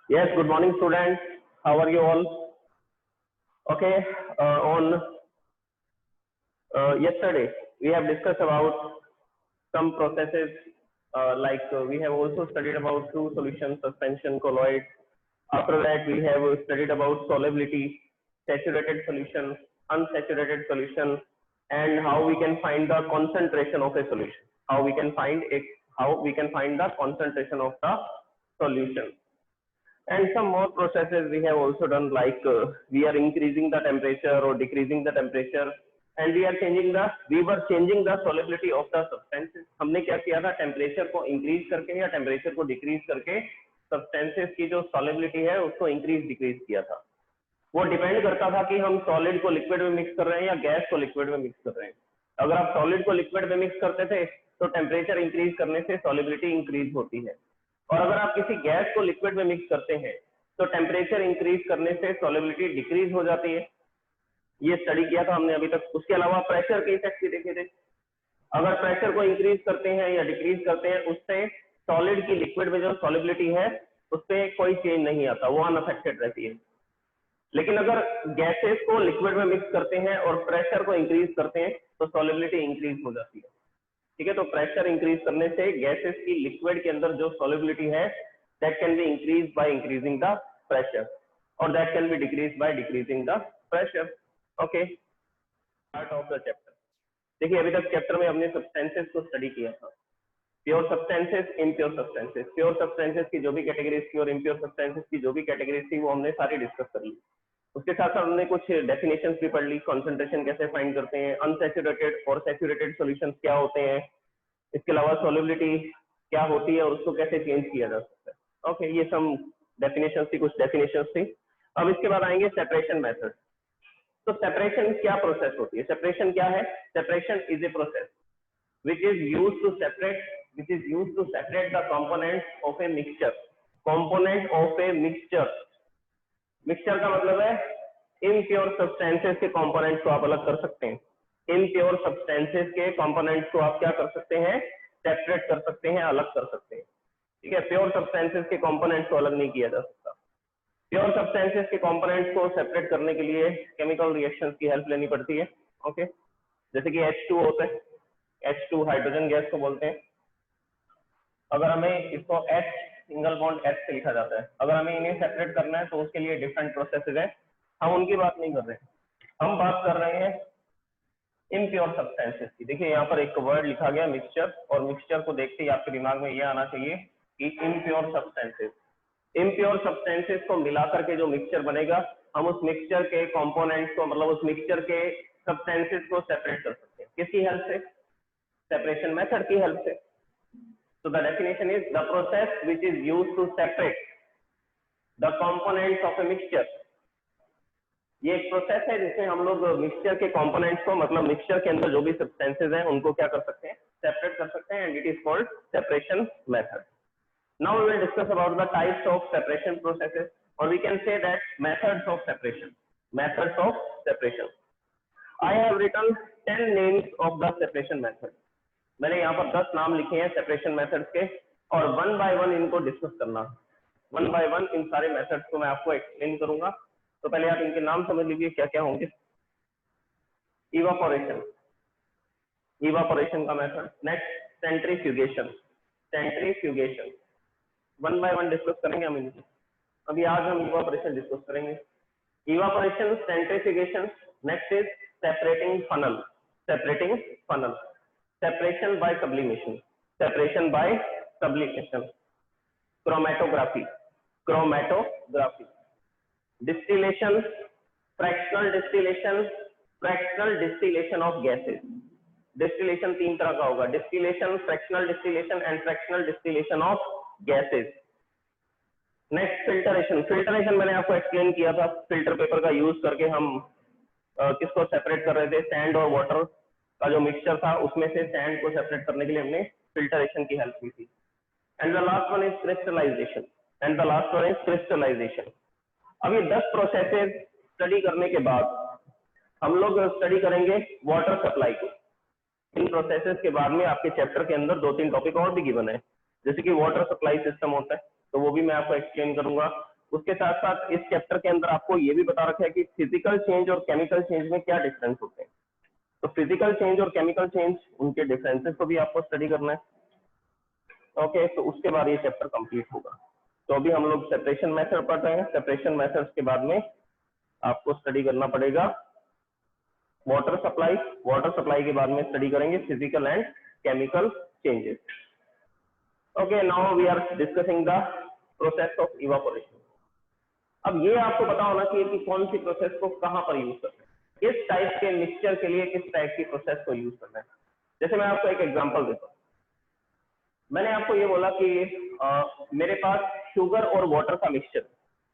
Yes, good morning, students. How are you all? Okay, on yesterday we have discussed about some processes we have also studied about fluid solution, suspension, colloid. After that, we have studied about solubility, saturated solution, unsaturated solution, and how we can find the concentration of a solution. How we can find the concentration of the solution. And some more processes we have also done, we are increasing the temperature or decreasing the temperature, and we were changing the solubility of the substances. हमने क्या किया था, temperature को increase करके या temperature को decrease करके substances की जो सॉलिबिलिटी है उसको इंक्रीज डिक्रीज किया था. वो डिपेंड करता था कि हम सॉलिड को लिक्विड में मिक्स कर रहे हैं या गैस को लिक्विड में मिक्स कर रहे हैं. अगर आप सॉलिड को लिक्विड में मिक्स करते थे तो टेम्परेचर इंक्रीज करने से सॉलिबिलिटी इंक्रीज होती है, और अगर आप किसी गैस को लिक्विड में मिक्स करते हैं तो टेम्परेचर इंक्रीज करने से सॉलिबिलिटी डिक्रीज हो जाती है. ये स्टडी किया था हमने अभी तक. उसके अलावा प्रेशर के इफेक्ट भी देखे थे. अगर प्रेशर को इंक्रीज करते हैं या डिक्रीज करते हैं उससे सॉलिड की लिक्विड में जो सॉलिबिलिटी है उस पर कोई चेंज नहीं आता, वो अनअफेक्टेड रहती है. लेकिन अगर गैसेस को लिक्विड में मिक्स करते हैं और प्रेशर को इंक्रीज करते हैं तो सॉलिबिलिटी इंक्रीज हो जाती है. ठीक है, तो प्रेशर इंक्रीज करने से गैसेस की लिक्विड के अंदर जो सॉलिबिलिटी है that can be increase by increasing the pressure, और that can be decrease by decreasing the pressure. Okay, part of the chapter. देखिए, अभी तक चैप्टर में हमने सब्सटेंसेस को स्टडी किया था. Pure substances, impure substances. Pure substances की जो भी कैटेगरीज थी और इम्प्योर सब्सटेंसेस की जो भी कैटेगरीज थी वो हमने सारी डिस्कस कर ली. उसके साथ साथ हमने कुछ डेफिनेशंस भी पढ़ ली. कॉन्सेंट्रेशन कैसे फाइंड करते हैं, अनसैचुरेटेड और सैचुरेटेड सॉल्यूशंस क्या होते हैं, इसके अलावा सॉल्युबिलिटी क्या होती है और उसको कैसे चेंज किया जा सकता है. ओके, ये सब डेफिनेशंस थी, कुछ डेफिनेशंस थी. अब इसके बाद आएंगे सेपरेशन मेथड. तो सेपरेशन क्या प्रोसेस होती है, सेपरेशन क्या है? Separation is a process which is used to separate the components of a mixture. Component of a mixture. Mixture का मतलब है इम्प्योर सब्सटेंसेस के कंपोनेंट्स को आप अलग कर सकते हैं. इम्प्योर सब्सटेंसेस के कंपोनेंट्स को आप क्या कर सकते हैं? सेपरेट कर सकते हैं, अलग कर सकते हैं. ठीक है, प्योर सब्सटेंसेस के कंपोनेंट्स को अलग नहीं किया जा सकता. प्योर सब्सटेंसेस के कंपोनेंट्स को सेपरेट करने के लिए केमिकल रिएक्शंस की हेल्प लेनी पड़ती है. ओके, जैसे कि H2 होता है, H2 हाइड्रोजन गैस को बोलते हैं. अगर हमें इसको H सिंगल बॉन्ड H से लिखा जाता है, अगर हमें इन्हें सेपरेट करना है तो उसके लिए डिफरेंट प्रोसेसेस है. हम उनकी बात नहीं कर रहे हैं, हम बात कर रहे हैं इम्प्योर सब्सटेंसेस की. देखिए, यहाँ पर एक वर्ड लिखा गया मिक्सचर, और मिक्सचर को देखते ही आपके दिमाग में ये आना चाहिए कि इम्प्योर सब्सटेंसेस. इम्प्योर सब्सटेंसेस को मिलाकर के जो मिक्सचर बनेगा, हम उस मिक्सचर के कंपोनेंट्स को, मतलब उस मिक्सचर के सब्सटेंसेस को सेपरेट कर सकते हैं. किसकी हेल्प से? सेपरेशन मेथड की हेल्प से. So the definition is the process which is used to separate the components of a mixture. ये एक प्रोसेस है जिसमें हम लोग मिक्सचर के कंपोनेंट्स को, मतलब मिक्सचर के अंदर जो भी सब्सटेंसेस हैं उनको क्या कर सकते हैं? सेपरेट कर सकते हैं, and it is called separation method. Now we will discuss about the types of separation processes, और we can say that methods of separation. Methods of separation. I have written 10 names of the separation method. मैंने यहाँ पर 10 नाम लिखे हैं separation methods के, और one by one इनको डिस्कस करना. वन बाय वन इन सारे मेथड्स को मैं आपको एक्सप्लेन करूंगा. तो पहले आप इनके नाम समझ लीजिए क्या क्या होंगे. इवापोरेशन, इवापोरेशन का method. Next, centrifugation. Centrifugation one by one discuss करेंगे हम इनको. अभी आज हम इवापोरेशन डिस्कस करेंगे. Evaporation, centrifugation. Next is separating funnel. Separating funnel. Separation by sublimation. Separation by sublimation. Chromatography. Chromatography. Distillation. Fractional distillation. Fractional distillation of gases. Distillation तीन तरह का होगा. Distillation, fractional distillation and fractional distillation of gases. Next, filtration. Filtration मैंने आपको explain किया था. Filter paper का use करके हम किसको सेपरेट कर रहे थे? सैंड और वाटर का जो मिक्सचर था उसमें से सैंड को सेपरेट करने के लिए हमने फिल्टरेशन की हेल्प की थी. And the last one is crystallization. And the last one is crystallization. अभी 10 प्रोसेसेस स्टडी करने के बाद हम लोग स्टडी करेंगे वाटर सप्लाई को. इन प्रोसेसेस के बाद में आपके चैप्टर के अंदर 2-3 टॉपिक और भी गिवन है, जैसे कि वाटर सप्लाई सिस्टम होता है, तो वो भी मैं आपको एक्सप्लेन करूंगा. उसके साथ साथ इस चैप्टर के अंदर आपको ये भी बता रखा है कि फिजिकल चेंज और केमिकल चेंज में क्या डिफरेंस होते हैं। तो फिजिकल चेंज और केमिकल चेंज, उनके डिफरेंसेस को भी आपको स्टडी करना है। ओके, तो उसके बाद ये चैप्टर कंप्लीट होगा। तो अभी हम लोग सेपरेशन मेथड पढ़ रहे हैं। सेपरेशन मेथड्स के बाद में आपको स्टडी करना पड़ेगा वाटर सप्लाई। वाटर सप्लाई के बाद में स्टडी करेंगे physical and chemical changes. Okay, now we are discussing the process of evaporation. अब ये आपको पता होना चाहिए कि कौन सी प्रोसेस को कहां पर यूज करना है, किस टाइप के मिक्सचर के लिए किस टाइप की प्रोसेस को यूज करना है। जैसे मैं आपको एक एग्जांपल देता हूँ। मैंने आपको ये बोला कि मेरे पास शुगर और वाटर का मिक्सचर,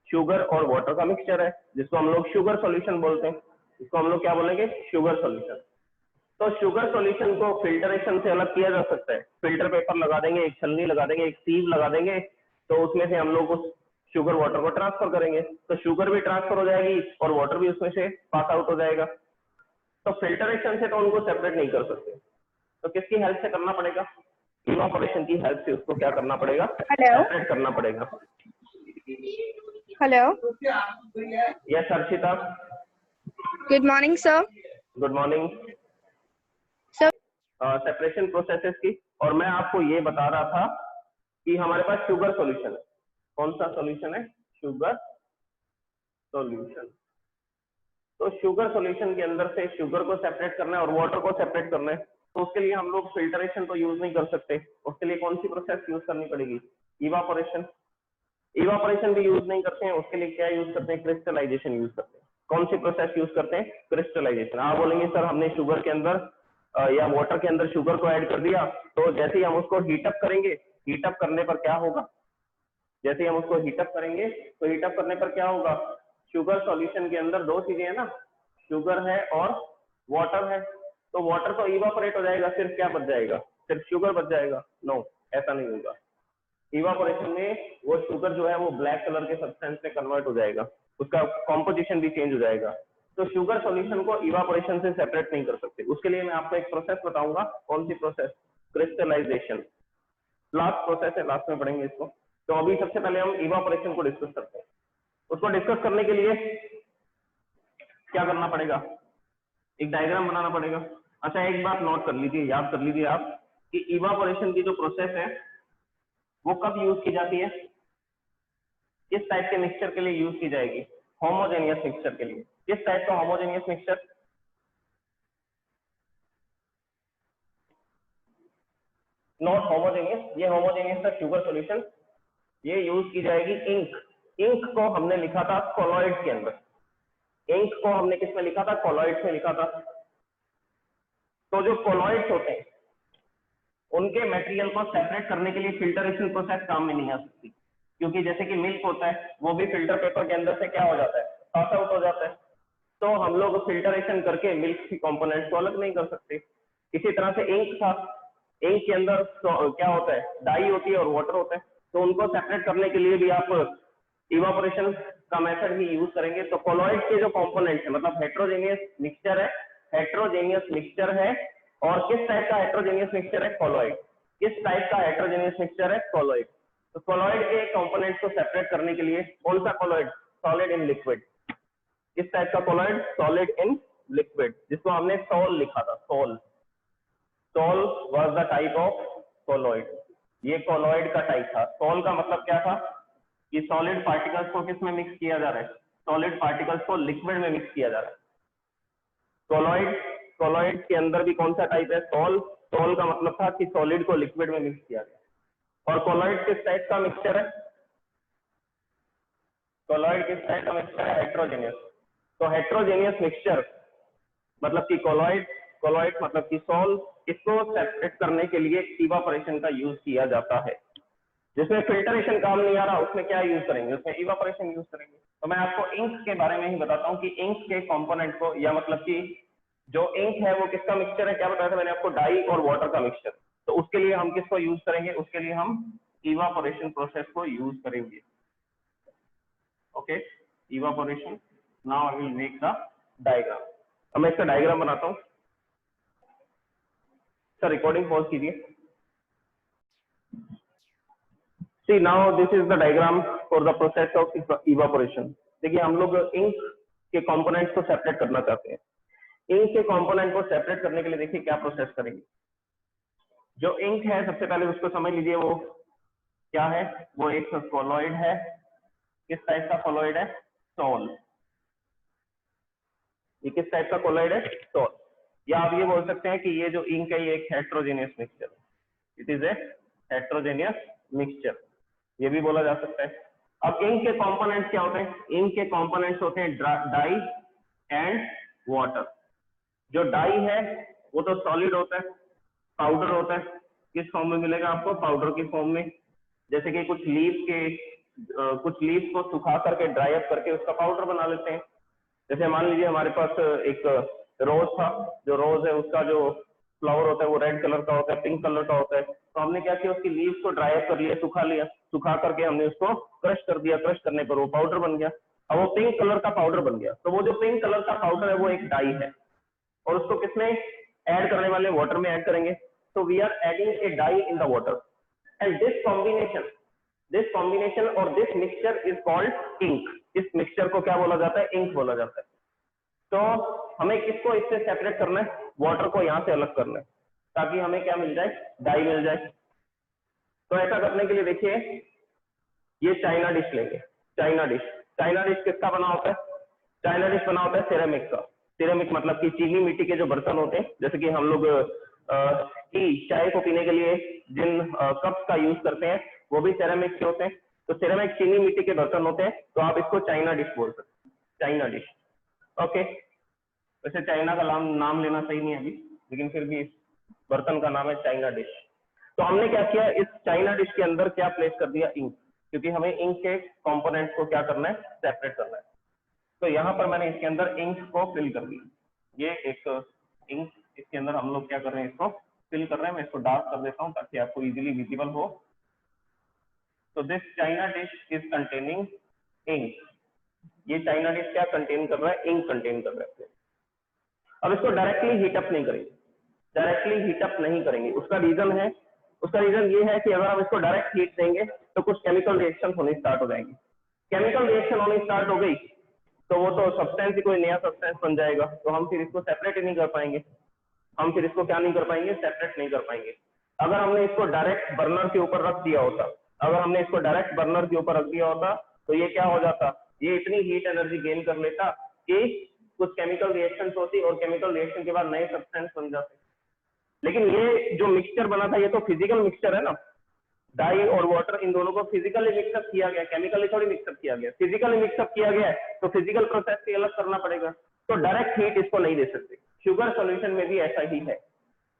शुगर और वाटर का मिक्सचर है, जिसको हम लोग शुगर सॉल्यूशन बोलते हैं। इसको हम लोग क्या बोलेंगे, शुगर सॉल्यूशन। तो शुगर सॉल्यूशन को फिल्टरेशन से अलग किया जा सकता है। फिल्टर पेपर लगा देंगे, एक छलनी लगा देंगे, एक सीव लगा देंगे, तो उसमें से हम लोग उस शुगर वाटर को ट्रांसफर करेंगे, तो शुगर भी ट्रांसफर हो जाएगी और वाटर भी उसमें से पास आउट हो जाएगा। तो फिल्टरेशन से तो उनको सेपरेट नहीं कर सकते, तो किसकी हेल्प से करना पड़ेगा, इवापोरेशन की हेल्प से उसको क्या करना पड़ेगा, सेपरेट करना पड़ेगा। Hello, yes Harshita, good morning sir. Good morning sir, separation processes की। और मैं आपको ये बता रहा था कि हमारे पास शुगर सॉल्यूशन है। कौन सा सॉल्यूशन है, शुगर सॉल्यूशन। तो शुगर सॉल्यूशन के अंदर से शुगर को सेपरेट करना है और वाटर को सेपरेट करना है, तो उसके लिए हम लोग फिल्टरेशन तो यूज नहीं कर सकते। उसके लिए कौन सी प्रोसेस यूज करनी पड़ेगी, इवापोरेशन। इवापोरेशन भी यूज नहीं करते हैं, उसके लिए क्या यूज करते हैं, क्रिस्टलाइजेशन यूज करते हैं। कौन सी प्रोसेस यूज करते हैं, क्रिस्टलाइजेशन। आप बोलेंगे सर हमने शुगर के अंदर या वाटर के अंदर शुगर को ऐड कर दिया, तो जैसे ही हम उसको हीटअप करेंगे, हीटअप करने पर क्या होगा, जैसे ही हम उसको हीटअप करेंगे तो हीटअप करने पर क्या होगा, शुगर सॉल्यूशन के अंदर दो चीजें है ना, शुगर है और वाटर है। तो वाटर तो इवापोरेट हो जाएगा, सिर्फ क्या बच जाएगा, सिर्फ शुगर बच जाएगा। नो, ऐसा नहीं होगा। इवापोरेशन में वो शुगर जो है वो ब्लैक कलर के सब्सटेंस में कन्वर्ट हो जाएगा, उसका कॉम्पोजिशन भी चेंज हो जाएगा। तो शुगर सॉल्यूशन को इवापोरेशन से सेपरेट नहीं कर सकते। उसके लिए मैं आपको एक प्रोसेस बताऊंगा। कौन सी प्रोसेस, क्रिस्टलाइजेशन। लास्ट प्रोसेस है, लास्ट में पढ़ेंगे इसको। तो अभी सबसे पहले हम इवापोरेशन को डिस्कस करते हैं। उसको डिस्कस करने के लिए क्या करना पड़ेगा, एक डायग्राम बनाना पड़ेगा। अच्छा, एक बात नोट कर लीजिए, याद कर लीजिए आप कि इवापोरेशन की जो प्रोसेस है वो कब यूज की जाती है, किस टाइप के मिक्सचर के लिए यूज की जाएगी, होमोजेनियस मिक्सचर के लिए। किस टाइप का होमोजेनियस मिक्सचर, नॉट होमोजेनियस, ये होमोजेनियस था शुगर सॉल्यूशन। ये यूज की जाएगी इंक। इंक को हमने लिखा था कोलॉइड के अंदर। इंक को हमने किस में लिखा था, कोलॉइड में लिखा था। तो जो कोलॉइड्स होते हैं उनके मटेरियल को सेपरेट करने के लिए फिल्टरेशन प्रोसेस काम में नहीं आ सकती, क्योंकि जैसे कि मिल्क होता है वो भी फिल्टर पेपर के अंदर से क्या हो जाता है, पास आउट हो जाता है। तो हम लोग फिल्टरेशन करके मिल्क की कंपोनेंट्स को अलग नहीं कर सकते। इसी तरह से इंक था, इंक के अंदर क्या होता है, डाई होती है और वाटर होता है। तो उनको सेपरेट करने के लिए भी आप इवापोरेशन का मेथड ही यूज करेंगे। तो कोलॉइड के जो कंपोनेंट्स है, मतलब हेट्रोजेनियस मिक्सचर है, हेट्रोजेनियस मिक्सचर है। और किस टाइप का हेट्रोजेनियस मिक्सचर है, कोलॉइड। किस टाइप का हेट्रोजेनियस मिक्सचर है, कोलॉइड। तो कोलॉइड के कंपोनेंट्स को सेपरेट करने के लिए कौन सा कोलॉइड, सॉलिड इन लिक्विड। किस टाइप का कोलॉइड, सॉलिड इन लिक्विड, जिसको हमने सोल लिखा था, sol. Sol was the type of colloid. ये कोलॉइड का टाइप था। सोल का मतलब क्या था कि सॉलिड पार्टिकल्स को किस में मिक्स किया जा रहा है, सॉलिड पार्टिकल्स को लिक्विड में मिक्स किया जा रहा है। कोलॉइड, कोलॉइड के अंदर भी कौन सा टाइप है, सोल। सोल का मतलब था कि सॉलिड को लिक्विड में मिक्स किया गया। और कोलॉइड किस टाइप का मिक्सचर है, कोलॉइड किस टाइप का मिक्सचर है, हेट्रोजेनियस। तो हेट्रोजेनियस मिक्सचर मतलब कि कोलॉइड, कोलॉइड मतलब कि सोल, इसको सेपरेट करने के लिए इवापोरेशन का यूज किया जाता है। जिसमें फिल्टरेशन काम नहीं आ रहा उसमें क्या यूज करेंगे, उसमें इवापोरेशन यूज करेंगे। तो मैं आपको इंक के बारे में ही बताता हूँ कि इंक के कंपोनेंट को, या मतलब कि जो इंक है वो किसका मिक्सचर है, क्या बताया था मैंने आपको, डाई और वाटर का मिक्सचर। तो उसके लिए हम किसको यूज करेंगे, उसके लिए हम इवापोरेशन प्रोसेस को यूज करेंगे। Okay, evaporation. Now I will make the diagram. अब मैं इसका डायग्राम बनाता हूँ। सर रिकॉर्डिंग पॉज कीजिए। See now this is the diagram for the process of evaporation. देखिए हम लोग इंक के कंपोनेंट्स को सेपरेट करना चाहते हैं। इंक के कंपोनेंट को सेपरेट करने के लिए देखिए क्या प्रोसेस करेंगे। जो इंक है सबसे पहले उसको समझ लीजिए वो क्या है, वो एक कोलॉइड है। किस टाइप का कोलॉइड है? सोल। ये किस टाइप का कोलॉइड है? सोल। या आप ये बोल सकते हैं कि ये जो इंक है ये एक heterogeneous mixture, it is A heterogeneous mixture, ये भी बोला जा सकता है। अब इंक के कंपोनेंट्स क्या होते हैं? इंक के कंपोनेंट्स होते हैं डाई एंड वाटर। जो डाई है वो तो सॉलिड होता है, पाउडर होता है। किस फॉर्म में मिलेगा आपको? पाउडर की फॉर्म में। जैसे कि कुछ लीव्स को सुखा करके ड्राई अप करके उसका पाउडर बना लेते हैं। जैसे मान लीजिए हमारे पास एक रोज था, जो रोज है उसका जो फ्लावर होता है वो रेड कलर का होता है, पिंक कलर का होता है। तो हमने क्या किया, उसकी लीव्स को ड्राई अप कर लिया, सुखा लिया, सुखा करके हमने उसको क्रश कर दिया। क्रश करने पर वो पाउडर बन गया। अब वो पिंक कलर का पाउडर बन गया। तो वो जो पिंक कलर का पाउडर है वो एक डाई है, और उसको किसमें ऐड करने वाले? वाटर में ऐड करेंगे। तो we are adding a dye in the water, and this combination और this mixture is called ink. इस मिक्सचर को क्या बोला जाता है? इंक बोला जाता है। तो हमें किसको इससे सेपरेट करना है? वाटर को यहाँ से अलग करना है, ताकि हमें क्या मिल जाए? डाई मिल जाए। तो ऐसा करने के लिए देखिए ये चाइना डिश लेंगे। चाइना डिश किसका बना होता है? चाइना डिश बना होता है सिरेमिक का। सिरेमिक मतलब कि चीनी मिट्टी के जो बर्तन होते हैं, जैसे कि हम लोग चाय को पीने के लिए जिन कप्स का यूज करते हैं वो भी सिरेमिक के होते हैं। तो सिरेमिक चीनी मिट्टी के बर्तन होते हैं, तो आप इसको चाइना डिश बोल सकते हैं, चाइना डिश। ओके, वैसे चाइना का नाम लेना सही नहीं है अभी, लेकिन फिर भी इस बर्तन का नाम है चाइना डिश। तो हमने क्या किया, इस चाइना डिश के अंदर क्या प्लेस कर दिया? इंक, क्योंकि हमें इंक के कंपोनेंट्स को क्या करना है? सेपरेट करना है। तो यहाँ पर मैंने इसके अंदर इंक को फिल कर दिया। ये एक इंक, इसके अंदर हम लोग क्या कर रहे हैं? इसको फिल कर रहे हैं। मैं इसको डार्क कर देता हूँ ताकि आपको इजीली विजिबल हो। तो this china dish is containing ink. ये चाइना डिश क्या कंटेन कर रहा है? इंक कंटेन कर रहा है। अब इसको डायरेक्टली हीटअप नहीं करेंगे, डायरेक्टली हीटअप नहीं करेंगे। उसका रीजन ये है कि अगर हम इसको डायरेक्ट हीट देंगे तो कुछ केमिकल रिएक्शन होनी स्टार्ट हो जाएंगी। केमिकल रिएक्शन होनी स्टार्ट हो गई तो वो तो सब्सटेंस ही कोई नया सब्सटेंस बन जाएगा। तो हम फिर इसको सेपरेट ही नहीं कर पाएंगे। हम फिर इसको क्या नहीं कर पाएंगे? सेपरेट नहीं कर पाएंगे। अगर हमने इसको डायरेक्ट बर्नर के ऊपर रख दिया होता, तो ये क्या हो जाता? ये इतनी हीट एनर्जी गेन कर लेता कि कुछ केमिकल रिएक्शन होती और केमिकल रिएक्शन के बाद नए सब्सटेंस बन जाते। लेकिन ये जो मिक्सचर बना था ये तो फिजिकल मिक्सचर है ना। डाई और वाटर, इन दोनों को फिजिकली मिक्सअप किया गया, केमिकली थोड़ी मिक्सअप किया गया। फिजिकली मिक्सअप किया गया है तो फिजिकल प्रोसेस से अलग करना पड़ेगा। तो डायरेक्ट हीट इसको नहीं दे सकते। शुगर सॉल्यूशन में भी ऐसा ही है।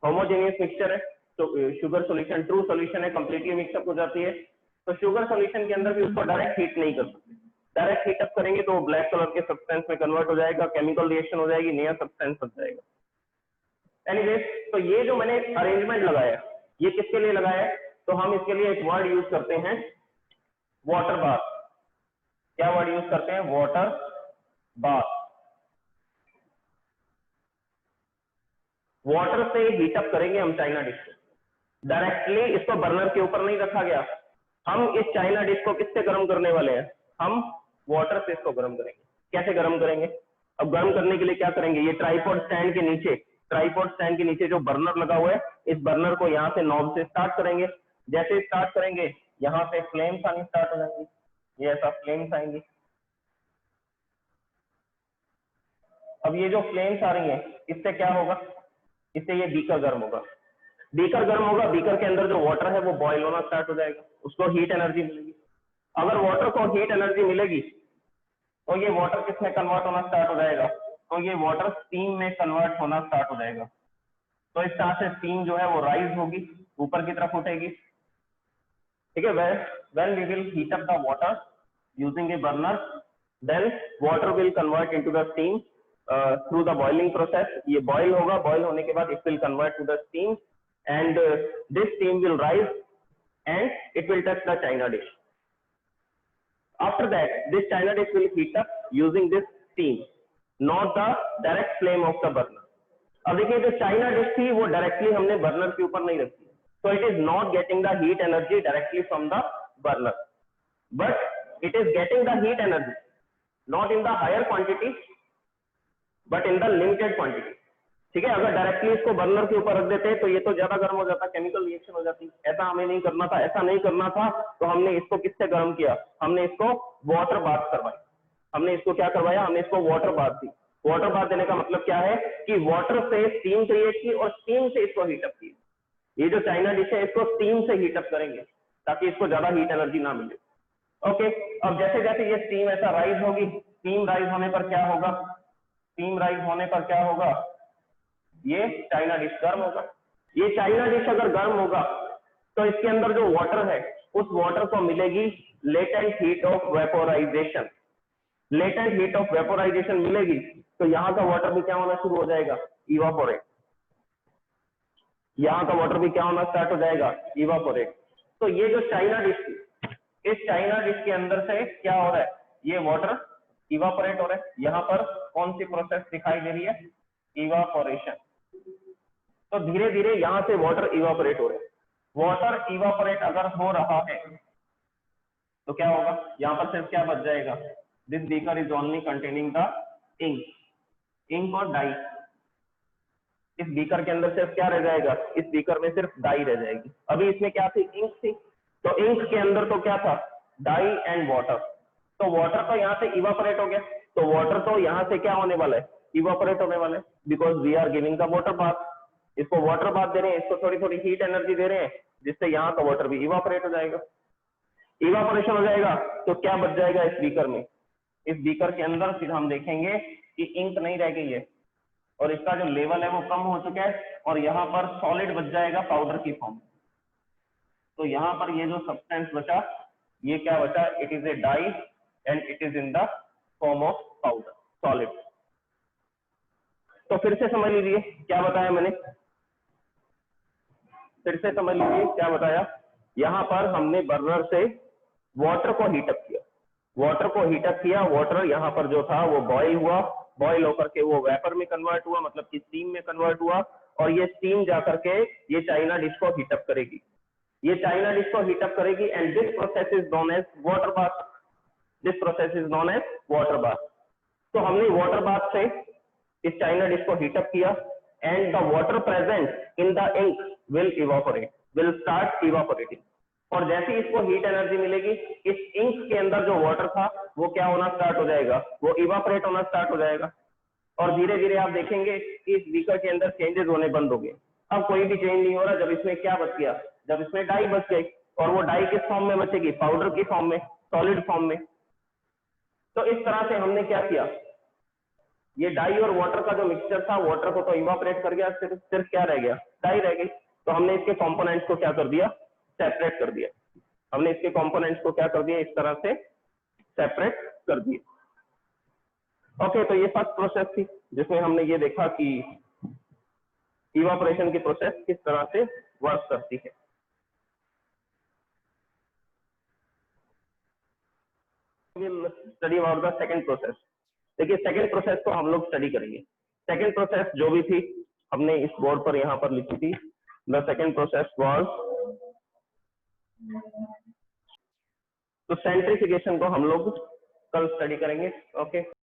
होमोजेनियस मिक्सचर है तो शुगर सॉल्यूशन ट्रू सॉल्यूशन है, कंप्लीटली मिक्सअप हो जाती है। तो शुगर सॉल्यूशन के अंदर भी उसको डायरेक्ट हीट नहीं कर सकते। डायरेक्ट हीटअप करेंगे तो ब्लैक कलर के सब्सटेंस में कन्वर्ट हो जाएगा, केमिकल रिएक्शन हो जाएगी, नया सब्सटेंस बन जाएगा। एनीवेज, तो ये जो मैंने अरेंजमेंट लगाया ये किसके लिए लगाया है? तो हम इसके लिए एक वर्ड यूज करते हैं, वाटर बाथ। क्या वर्ड यूज करते हैं? Water bath. वाटर से हीटअप करेंगे हम चाइना डिश को। डायरेक्टली इसको बर्नर के ऊपर नहीं रखा गया। हम इस चाइना डिश को किससे गर्म करने वाले हैं? हम वाटर से इसको गर्म करेंगे। कैसे गर्म करेंगे? अब गर्म करने के लिए क्या करेंगे? ये ट्राइपॉड स्टैंड के नीचे जो बर्नर लगा हुआ है, इस बर्नर को यहाँ से नॉब से स्टार्ट करेंगे। जैसे स्टार्ट करेंगे यहाँ से फ्लेम्स आनी स्टार्ट हो जाएंगी। ये ऐसा फ्लेम्स आएंगी। अब ये जो फ्लेम्स आ रही हैं इससे क्या होगा? इससे ये बीकर गर्म होगा। बीकर के अंदर जो वाटर है वो बॉयल होना स्टार्ट हो जाएगा, उसको हीट एनर्जी मिलेगी। अगर वाटर को हीट एनर्जी मिलेगी तो ये वाटर किसमें कन्वर्ट होना स्टार्ट हो जाएगा? तो ये वाटर स्टीम में कन्वर्ट होना स्टार्ट हो जाएगा। तो इस तरह से स्टीम जो है वो राइज होगी, ऊपर की तरफ उठेगी। ठीक है, when we will heat up the water using a burner, then water will convert into the steam through the boiling process. ये boil होगा, boil होने के बाद it will convert to the steam and this steam will rise and it will touch the china dish. After that, this china dish will heat up using this steam, not the direct flame of the burner. अब देखिए जो China dish थी वो directly हमने burner के ऊपर नहीं रखी, so it is not getting the heat energy directly from the burner, but it is getting the heat energy not in the higher quantity but in the limited quantity. ठीक है, अगर directly इसको burner के ऊपर रख देते तो ये तो ज्यादा गर्म हो जाता, केमिकल रिएक्शन हो जाती। ऐसा हमें नहीं करना था, ऐसा नहीं करना था, तो हमने इसको किससे गर्म किया, हमने इसको वाटर बाथ करवाई। हमने इसको क्या करवाया, हमने इसको वाटर बाथ दी। वाटर बाथ देने का मतलब क्या है कि वाटर से स्टीम क्रिएट की और स्टीम से इसको हीटअप की। ये जो चाइना डिश है इसको स्टीम से हीटअप करेंगे ताकि इसको ज्यादा हीट एनर्जी ना मिले। ओके, अब जैसे जैसे ये स्टीम ऐसा राइज होगी, स्टीम राइज होने पर क्या होगा, स्टीम राइज होने पर क्या होगा, ये चाइना डिश गर्म होगा। ये चाइना डिश अगर गर्म होगा तो इसके अंदर जो वाटर है उस वाटर को मिलेगी latent heat of vaporisation. Latent heat of vaporisation मिलेगी तो यहाँ का वाटर भी क्या होना शुरू हो जाएगा, इवापोरेट। यहाँ का वाटर भी क्या होना स्टार्ट हो जाएगा, इवापोरेट। तो ये जो चाइना डिश थी, इस चाइना डिश के अंदर से क्या हो रहा है, ये वाटर इवापोरेट हो रहा है। यहाँ पर कौन सी प्रोसेस दिखाई दे रही है, इवापोरेशन। तो धीरे धीरे यहाँ से वाटर इवापोरेट हो रहे हैं। वाटर इवापोरेट अगर हो रहा है तो क्या होगा, यहाँ पर सिर्फ क्या बच जाएगा, this beaker is only containing the ink, ink और डाई। इस बीकर के अंदर सिर्फ क्या रह जाएगा, इस बीकर में सिर्फ डाई रह जाएगी। अभी इसमें क्या थी, इंक थी, तो इंक के अंदर तो क्या था, डाई एंड वाटर। तो वाटर तो यहाँ से इवापोरेट हो गया, तो वाटर तो यहाँ से क्या होने वाला है, इवापोरेट होने वाला है, because we are giving the water bath. इसको वाटर बाथ दे रहे हैं, इसको थोड़ी थोड़ी हीट एनर्जी दे रहे हैं, जिससे यहाँ का वाटर भी इवापोरेट हो जाएगा। इवापोरेशन हो जाएगा तो क्या बच जाएगा इस बीकर में, इस बीकर के अंदर फिर हम देखेंगे कि इंक नहीं रह गई है और इसका जो लेवल है वो कम हो चुका है और यहाँ पर सॉलिड बच जाएगा पाउडर की फॉर्म। तो यहाँ पर ये जो सब्सटेंस बचा, ये क्या बचा, it is a dye and it is in the form of powder, solid. तो फिर से समझ लीजिए क्या बताया मैंने, फिर से समझ लीजिए क्या बताया। यहाँ पर हमने बर्नर से वाटर को हीटअप किया, वाटर को हीटअप किया, वाटर यहाँ पर जो था वो बॉईल हुआ, बॉईल होकर के वो वेपर में कन्वर्ट हुआ, मतलब कि स्टीम में कन्वर्ट हुआ, और ये स्टीम जाकर के ये चाइना डिश को हीटअप करेगी, ये चाइना डिश को हीटअप करेगी and this process is known as water bath, this process is known as water bath. तो हमने वाटर बाथ से इस चाइना डिश को हीटअप किया and the water present in the ink will evaporate, will start evaporating. और जैसे ही इसको heat energy मिलेगी, इस इंक के अंदर जो वाटर था वो क्या होना स्टार्ट हो जाएगा, वो इवापोरेट होना स्टार्ट हो जाएगा। और धीरे धीरे आप देखेंगे कि इस बीकर के अंदर चेंजेस होने बंद हो गए। अब कोई भी चेंज नहीं हो रहा, जब इसमें क्या बच गया, जब इसमें डाई बच गई, और वो डाई किस फॉर्म में बचेगी, पाउडर की फॉर्म में, सॉलिड फॉर्म में। तो इस तरह से हमने क्या किया, ये डाई और वाटर का जो मिक्सचर था, वाटर को तो इवापोरेट कर गया, सिर्फ क्या रह गया, डाई रह गई। तो हमने इसके कंपोनेंट्स को क्या कर दिया, सेपरेट कर दिया। हमने इसके कंपोनेंट्स को क्या कर दिया, इस तरह से सेपरेट कर दिया। ओके, तो ये फर्स्ट प्रोसेस थी जिसमें हमने ये देखा कि इवापोरेशन की प्रोसेस किस तरह से वर्क करती है। Will study about the second process. देखिए सेकंड प्रोसेस को हम लोग स्टडी करेंगे। सेकंड प्रोसेस जो भी थी हमने इस बोर्ड पर यहाँ पर लिखी थी, द सेकंड प्रोसेस वाज, तो सेंट्रीफिकेशन को हम लोग कल स्टडी करेंगे। ओके,